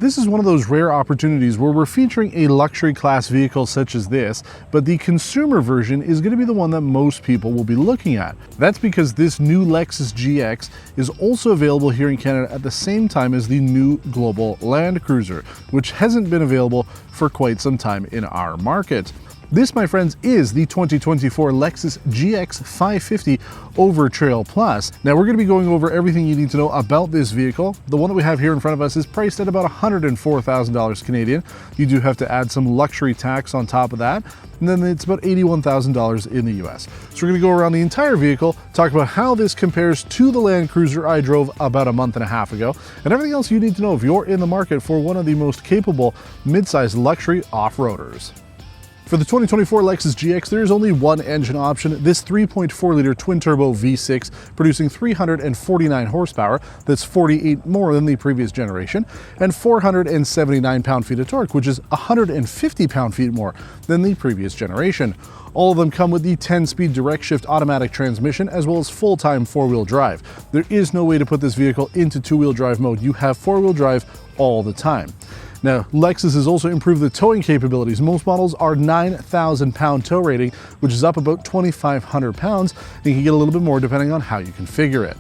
This is one of those rare opportunities where we're featuring a luxury class vehicle such as this, but the consumer version is going to be the one that most people will be looking at. That's because this new Lexus GX is also available here in Canada at the same time as the new global Land Cruiser, which hasn't been available for quite some time in our market. This, my friends, is the 2024 Lexus GX 550 Overtrail Plus. Now, we're going to be going over everything you need to know about this vehicle. The one that we have here in front of us is priced at about $104,000 Canadian. You do have to add some luxury tax on top of that, and then it's about $81,000 in the US. So we're going to go around the entire vehicle, talk about how this compares to the Land Cruiser I drove about a month and a half ago, and everything else you need to know if you're in the market for one of the most capable mid-size luxury off-roaders. For the 2024 Lexus GX, there is only one engine option, this 3.4-liter twin-turbo V6 producing 349 horsepower, that's 48 more than the previous generation, and 479 pound-feet of torque, which is 150 pound-feet more than the previous generation. All of them come with the 10-speed direct shift automatic transmission as well as full-time four-wheel drive. There is no way to put this vehicle into two-wheel drive mode. You have four-wheel drive all the time. Now, Lexus has also improved the towing capabilities. Most models are 9,000 pound tow rating, which is up about 2,500 pounds. You can get a little bit more depending on how you configure it.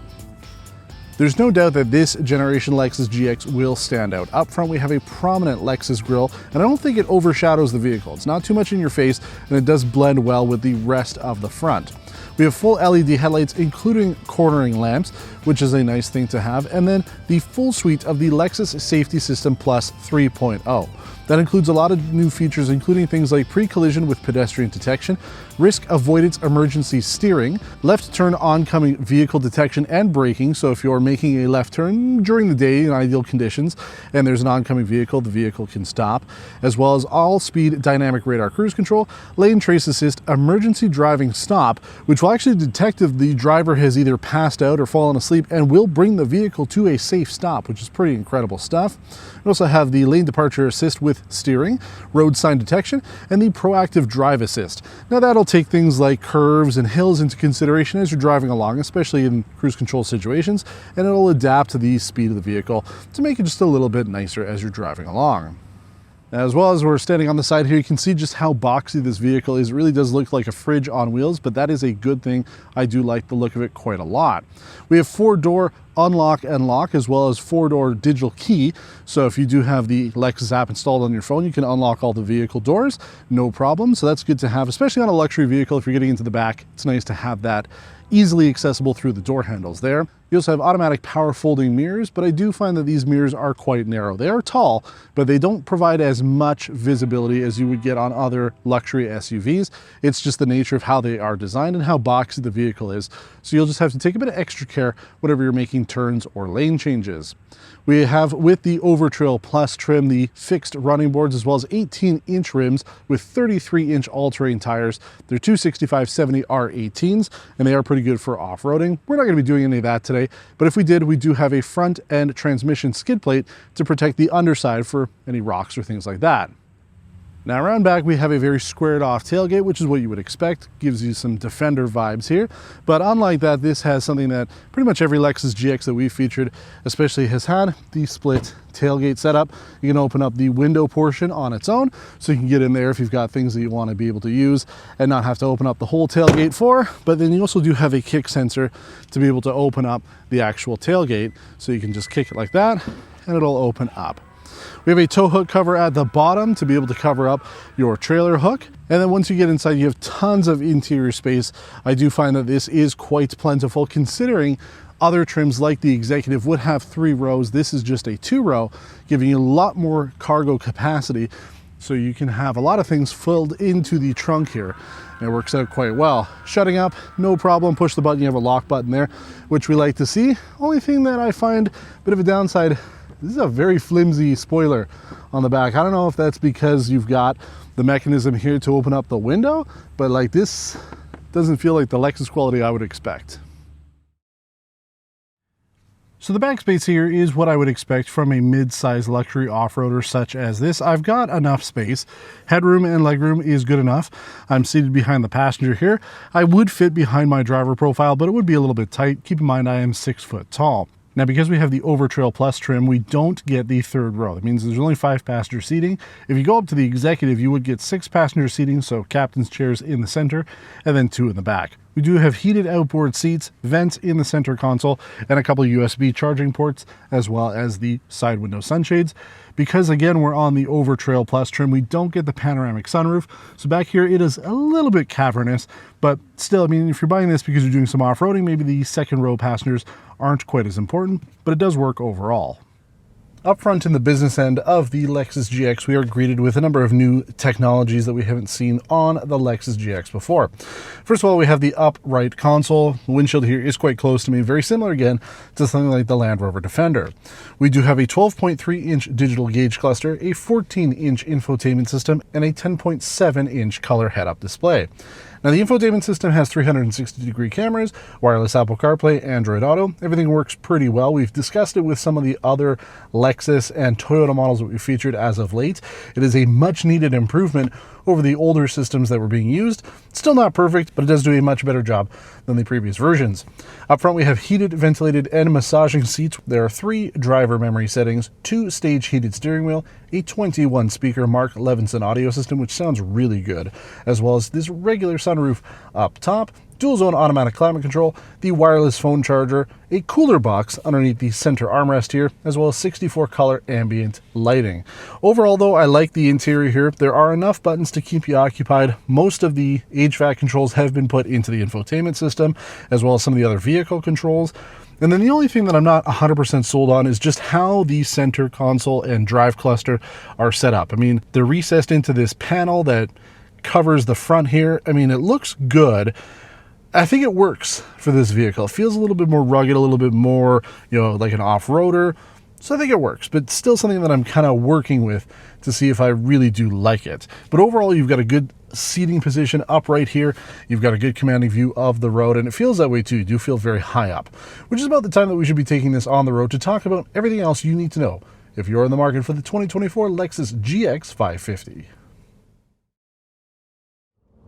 There's no doubt that this generation Lexus GX will stand out. Up front, we have a prominent Lexus grille, and I don't think it overshadows the vehicle. It's not too much in your face, and it does blend well with the rest of the front. We have full LED headlights, including cornering lamps, which is a nice thing to have, and then the full suite of the Lexus Safety System Plus 3.0. That includes a lot of new features, including things like pre-collision with pedestrian detection, risk avoidance emergency steering, left turn oncoming vehicle detection and braking. So if you're making a left turn during the day in ideal conditions and there's an oncoming vehicle, the vehicle can stop, as well as all-speed dynamic radar cruise control, lane trace assist, emergency driving stop, which will actually detect if the driver has either passed out or fallen asleep and will bring the vehicle to a safe stop, which is pretty incredible stuff. We also have the lane departure assist with steering, road sign detection, and the proactive drive assist. Now that'll take things like curves and hills into consideration as you're driving along, especially in cruise control situations, and it'll adapt to the speed of the vehicle to make it just a little bit nicer as you're driving along. As well as we're standing on the side here, you can see just how boxy this vehicle is. It really does look like a fridge on wheels, but that is a good thing. I do like the look of it quite a lot. We have 4-door unlock and lock, as well as 4-door digital key. So if you do have the Lexus app installed on your phone, you can unlock all the vehicle doors, no problem. So that's good to have, especially on a luxury vehicle. If you're getting into the back, it's nice to have that easily accessible through the door handles there. You also have automatic power folding mirrors, but I do find that these mirrors are quite narrow. They are tall, but they don't provide as much visibility as you would get on other luxury SUVs. It's just the nature of how they are designed and how boxy the vehicle is. So you'll just have to take a bit of extra care whenever you're making turns or lane changes. We have, with the Overtrail Plus trim, the fixed running boards as well as 18-inch rims with 33-inch all-terrain tires. They're 265/70 R18s, and they are pretty good for off-roading. We're not going to be doing any of that today, but if we did, we do have a front-end transmission skid plate to protect the underside for any rocks or things like that. Now around back, we have a very squared off tailgate, which is what you would expect. Gives you some Defender vibes here. But unlike that, this has something that pretty much every Lexus GX that we've featured especially has had, the split tailgate setup. You can open up the window portion on its own, so you can get in there if you've got things that you want to be able to use and not have to open up the whole tailgate for. But then you also do have a kick sensor to be able to open up the actual tailgate. So you can just kick it like that and it'll open up. We have a tow hook cover at the bottom to be able to cover up your trailer hook. And then once you get inside, you have tons of interior space. I do find that this is quite plentiful considering other trims like the Executive would have 3 rows. This is just a 2-row, giving you a lot more cargo capacity. So you can have a lot of things filled into the trunk here. And it works out quite well. Shutting up, no problem. Push the button, you have a lock button there, which we like to see. Only thing that I find a bit of a downside, this is a very flimsy spoiler on the back. I don't know if that's because you've got the mechanism here to open up the window, but like this doesn't feel like the Lexus quality I would expect. So the back space here is what I would expect from a mid-size luxury off-roader such as this. I've got enough space. Headroom and legroom is good enough. I'm seated behind the passenger here. I would fit behind my driver profile, but it would be a little bit tight. Keep in mind I am 6 foot tall. Now, because we have the Overtrail Plus trim, we don't get the third row. That means there's only 5 passenger seating. If you go up to the executive, you would get 6 passenger seating, so captain's chairs in the center, and then 2 in the back. We do have heated outboard seats, vents in the center console, and a couple of USB charging ports, as well as the side window sunshades. Because again, we're on the Overtrail Plus trim, we don't get the panoramic sunroof. So back here, it is a little bit cavernous, but still, I mean, if you're buying this because you're doing some off-roading, maybe the second row passengers aren't quite as important, but it does work overall. Up front in the business end of the Lexus GX, we are greeted with a number of new technologies that we haven't seen on the Lexus GX before. First of all, we have the upright console. The windshield here is quite close to me, very similar again to something like the Land Rover Defender. We do have a 12.3-inch digital gauge cluster, a 14-inch infotainment system, and a 10.7-inch color head-up display. Now, the infotainment system has 360-degree cameras, wireless Apple CarPlay, Android Auto. Everything works pretty well. We've discussed it with some of the other Lexus and Toyota models that we've featured as of late. It is a much-needed improvement over the older systems that were being used. Still not perfect, but it does do a much better job than the previous versions. Up front, we have heated, ventilated, and massaging seats. There are 3 driver memory settings, 2 stage heated steering wheel, a 21-speaker Mark Levinson audio system, which sounds really good, as well as this regular sunroof up top, dual zone automatic climate control, the wireless phone charger, a cooler box underneath the center armrest here, as well as 64 color ambient lighting. Overall though, I like the interior here. There are enough buttons to keep you occupied. Most of the HVAC controls have been put into the infotainment system, as well as some of the other vehicle controls. And then the only thing that I'm not 100% sold on is just how the center console and drive cluster are set up. I mean, they're recessed into this panel that covers the front here. I mean, it looks good. I think it works for this vehicle. It feels a little bit more rugged, a little bit more, like an off-roader. So I think it works, but still something that I'm kind of working with to see if I really do like it. But overall, you've got a good seating position up right here. You've got a good commanding view of the road, and it feels that way too. You do feel very high up, which is about the time that we should be taking this on the road to talk about everything else you need to know if you're in the market for the 2024 Lexus GX 550.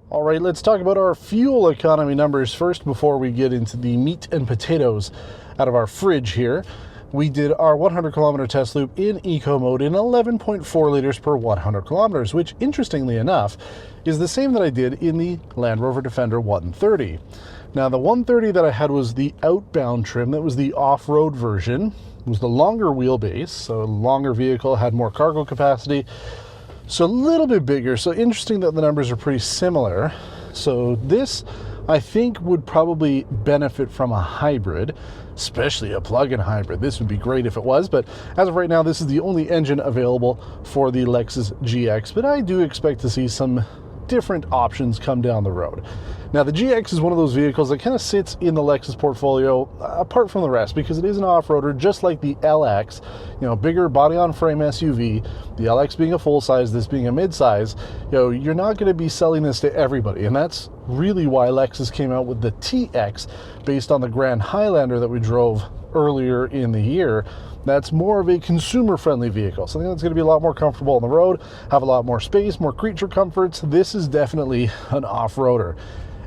All right, let's talk about our fuel economy numbers first before we get into the meat and potatoes out of our fridge here. We did our 100-kilometer test loop in eco mode in 11.4 liters per 100 kilometers, which, interestingly enough, is the same that I did in the Land Rover Defender 130. Now, the 130 that I had was the outbound trim. That was the off-road version. It was the longer wheelbase, so a longer vehicle, had more cargo capacity. So a little bit bigger. So interesting that the numbers are pretty similar. So this, I think, would probably benefit from a hybrid, especially a plug-in hybrid. This would be great if it was, but as of right now, this is the only engine available for the Lexus GX, but I do expect to see some different options come down the road. Now, the GX is one of those vehicles that kind of sits in the Lexus portfolio apart from the rest because it is an off-roader, just like the LX, bigger body-on-frame SUV, the LX being a full-size, this being a mid-size. You're not going to be selling this to everybody, and that's really why Lexus came out with the TX based on the Grand Highlander that we drove earlier in the year. That's more of a consumer-friendly vehicle, something that's going to be a lot more comfortable on the road, have a lot more space, more creature comforts. This is definitely an off-roader.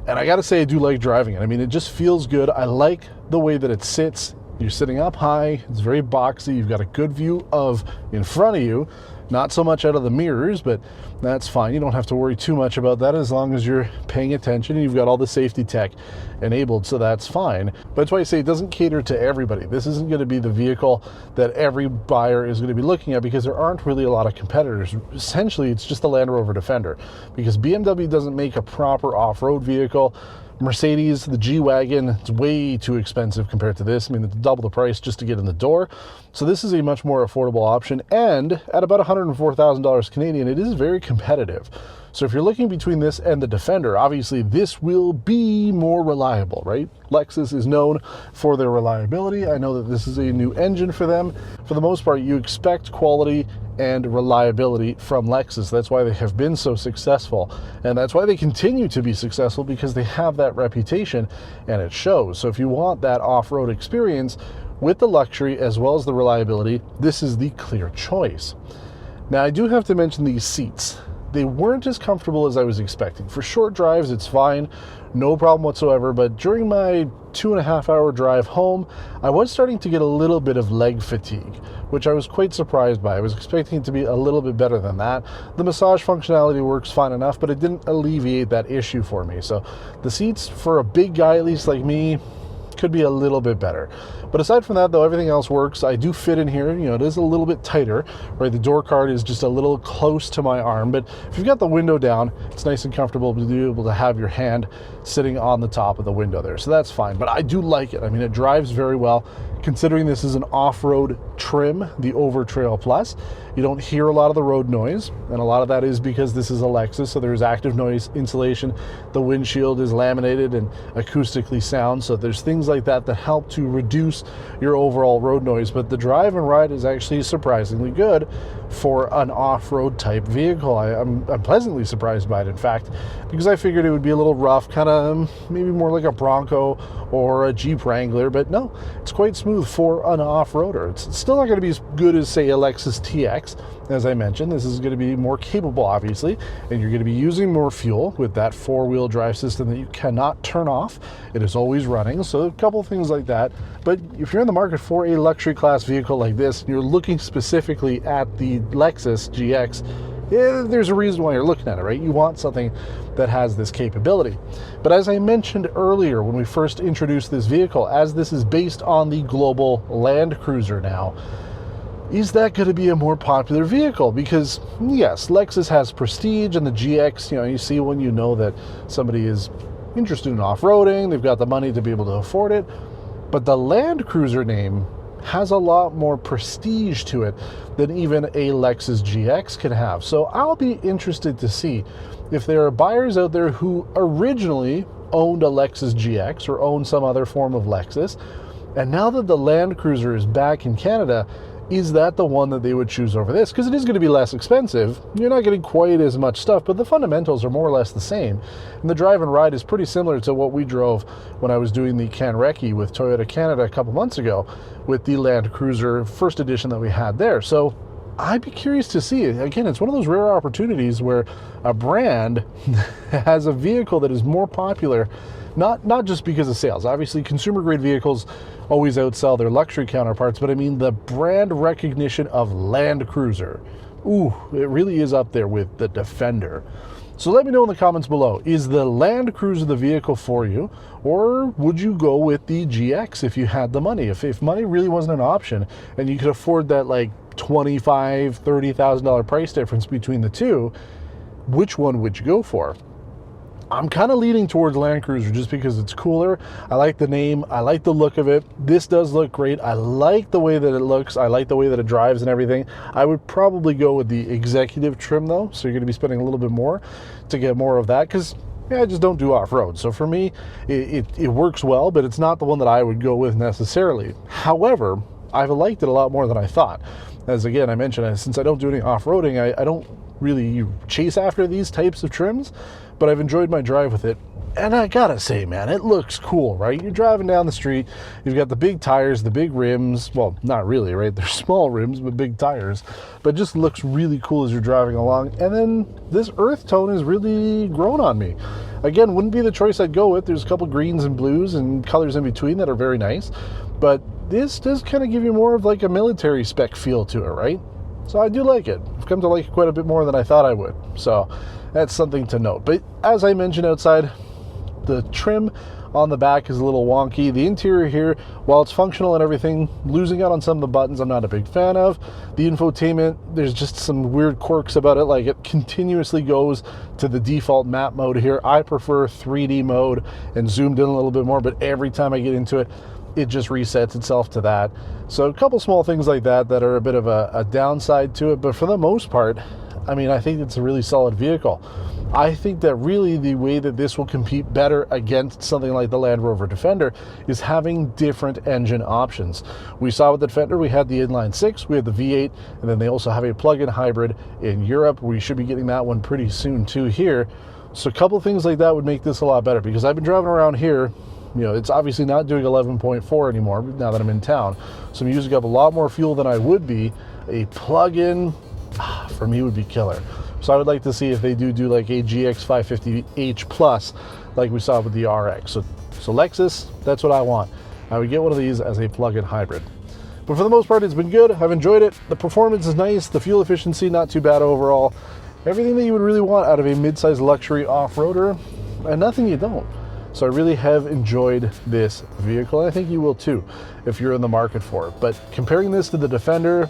And I got to say, I do like driving it. I mean, it just feels good. I like the way that it sits. You're sitting up high. It's very boxy. You've got a good view of in front of you. Not so much out of the mirrors, but that's fine. You don't have to worry too much about that as long as you're paying attention and you've got all the safety tech enabled, so that's fine. But that's why I say it doesn't cater to everybody. This isn't going to be the vehicle that every buyer is going to be looking at because there aren't really a lot of competitors. Essentially, it's just the Land Rover Defender because BMW doesn't make a proper off-road vehicle. Mercedes, the G-Wagon, it's way too expensive compared to this. I mean, it's double the price just to get in the door. So this is a much more affordable option, and at about $104,000 Canadian, it is very competitive. So if you're looking between this and the Defender, obviously this will be more reliable, right? Lexus is known for their reliability. I know that this is a new engine for them. For the most part, you expect quality and reliability from Lexus. That's why they have been so successful, and that's why they continue to be successful, because they have that reputation and it shows. So if you want that off-road experience with the luxury as well as the reliability, this is the clear choice. Now, I do have to mention these seats. they weren't as comfortable as I was expecting. For short drives, it's fine, no problem whatsoever, but during my 2.5-hour drive home, I was starting to get a little bit of leg fatigue, which I was quite surprised by. I was expecting it to be a little bit better than that. The massage functionality works fine enough, but it didn't alleviate that issue for me. So the seats, for a big guy at least like me, could be a little bit better. But aside from that, though, everything else works. I do fit in here. You know, it is a little bit tighter, right? The door card is just a little close to my arm, but if you've got the window down, it's nice and comfortable to be able to have your hand sitting on the top of the window there. So that's fine, but I do like it. I mean, it drives very well. Considering this is an off-road trim, the Overtrail Plus, you don't hear a lot of the road noise, and a lot of that is because this is a Lexus, so there's active noise insulation. The windshield is laminated and acoustically sound, so there's things like that that help to reduce your overall road noise. But the drive and ride is actually surprisingly good for an off-road type vehicle. I'm pleasantly surprised by it, in fact, because I figured it would be a little rough, kind of maybe more like a Bronco or a Jeep Wrangler, but no, it's quite smooth for an off-roader. It's still not going to be as good as, say, a Lexus TX. As I mentioned, this is going to be more capable, obviously, and you're going to be using more fuel with that four-wheel drive system that you cannot turn off. It is always running, so a couple things like that. But if you're in the market for a luxury class vehicle like this, and you're looking specifically at the Lexus GX, yeah, there's a reason why you're looking at it, right? You want something that has this capability. But as I mentioned earlier when we first introduced this vehicle, as this is based on the global Land Cruiser now, is that going to be a more popular vehicle? Because yes, Lexus has prestige, and the GX, you know, you see when you know that somebody is interested in off-roading, they've got the money to be able to afford it. But the Land Cruiser name has a lot more prestige to it than even a Lexus GX can have. So I'll be interested to see if there are buyers out there who originally owned a Lexus GX or owned some other form of Lexus, and now that the Land Cruiser is back in Canada, is that the one that they would choose over this? Because it is going to be less expensive. You're not getting quite as much stuff, but the fundamentals are more or less the same. And the drive and ride is pretty similar to what we drove when I was doing the Canrecce with Toyota Canada a couple months ago with the Land Cruiser first edition that we had there. So I'd be curious to see it. Again, it's one of those rare opportunities where a brand has a vehicle that is more popular, not just because of sales. Obviously, consumer grade vehicles always outsell their luxury counterparts, but I mean the brand recognition of Land Cruiser. Ooh, it really is up there with the Defender. So let me know in the comments below, is the Land Cruiser the vehicle for you, or would you go with the GX if you had the money? If money really wasn't an option and you could afford that like $25,000, $30,000 price difference between the two, which one would you go for? I'm kind of leaning towards Land Cruiser just because it's cooler. I like the name. I like the look of it. This does look great. I like the way that it looks. I like the way that it drives and everything. I would probably go with the executive trim though, so you're going to be spending a little bit more to get more of that, because I just don't do off-road. So for me, it works well, but it's not the one that I would go with necessarily. However, I've liked it a lot more than I thought. As again, I mentioned, since I don't do any off-roading, I don't really chase after these types of trims, but I've enjoyed my drive with it. And I gotta say, man, it looks cool, right? You're driving down the street, you've got the big tires, the big rims. Well, not really, right? They're small rims, but big tires. But it just looks really cool as you're driving along. And then this earth tone has really grown on me. Again, wouldn't be the choice I'd go with. There's a couple greens and blues and colors in between that are very nice. But this does kind of give you more of like a military spec feel to it, right? So I do like it. I've come to like it quite a bit more than I thought I would. So that's something to note. But as I mentioned outside, the trim on the back is a little wonky. The interior here, while it's functional and everything, losing out on some of the buttons I'm not a big fan of. The infotainment, there's just some weird quirks about it, like it continuously goes to the default map mode here. I prefer 3D mode and zoomed in a little bit more, but every time I get into it, it just resets itself to that. So a couple small things like that that are a bit of a downside to it, but for the most part, I mean, I think it's a really solid vehicle. I think that really the way that this will compete better against something like the Land Rover Defender is having different engine options. We saw with the Defender, we had the inline six, we had the V8, and then they also have a plug-in hybrid in Europe. We should be getting that one pretty soon too here. So a couple things like that would make this a lot better, because I've been driving around here, you know, it's obviously not doing 11.4 anymore now that I'm in town. So I'm using up a lot more fuel than I would be. A plug-in, for me, would be killer. So I would like to see if they do like a GX 550H Plus like we saw with the RX. So Lexus, that's what I want. I would get one of these as a plug-in hybrid. But for the most part, it's been good. I've enjoyed it. The performance is nice. The fuel efficiency, not too bad overall. Everything that you would really want out of a mid-size luxury off-roader, and nothing you don't. So I really have enjoyed this vehicle, and I think you will too if you're in the market for it. But comparing this to the Defender,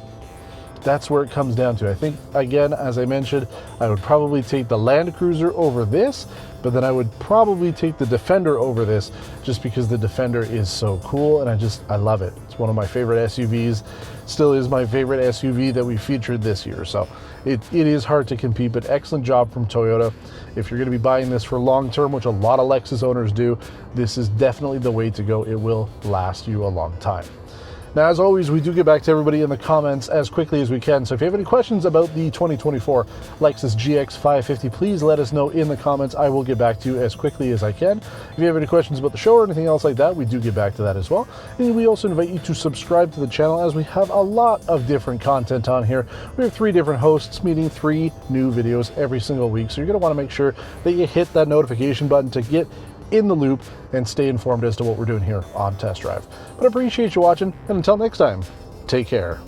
that's where it comes down to. I think, again, as I mentioned, I would probably take the Land Cruiser over this, but then I would probably take the Defender over this just because the Defender is so cool, and I love it. It's one of my favorite SUVs. Still is my favorite SUV that we featured this year. So it is hard to compete, but excellent job from Toyota. If you're going to be buying this for long term, which a lot of Lexus owners do, this is definitely the way to go. It will last you a long time. Now, as always, we do get back to everybody in the comments as quickly as we can. So if you have any questions about the 2024 Lexus GX 550, please let us know in the comments. I will get back to you as quickly as I can. If you have any questions about the show or anything else like that, we do get back to that as well. And we also invite you to subscribe to the channel, as we have a lot of different content on here. We have 3 different hosts, meaning 3 new videos every single week. So you're going to want to make sure that you hit that notification button to get in the loop and stay informed as to what we're doing here on Test Drive. But I appreciate you watching, and until next time, take care.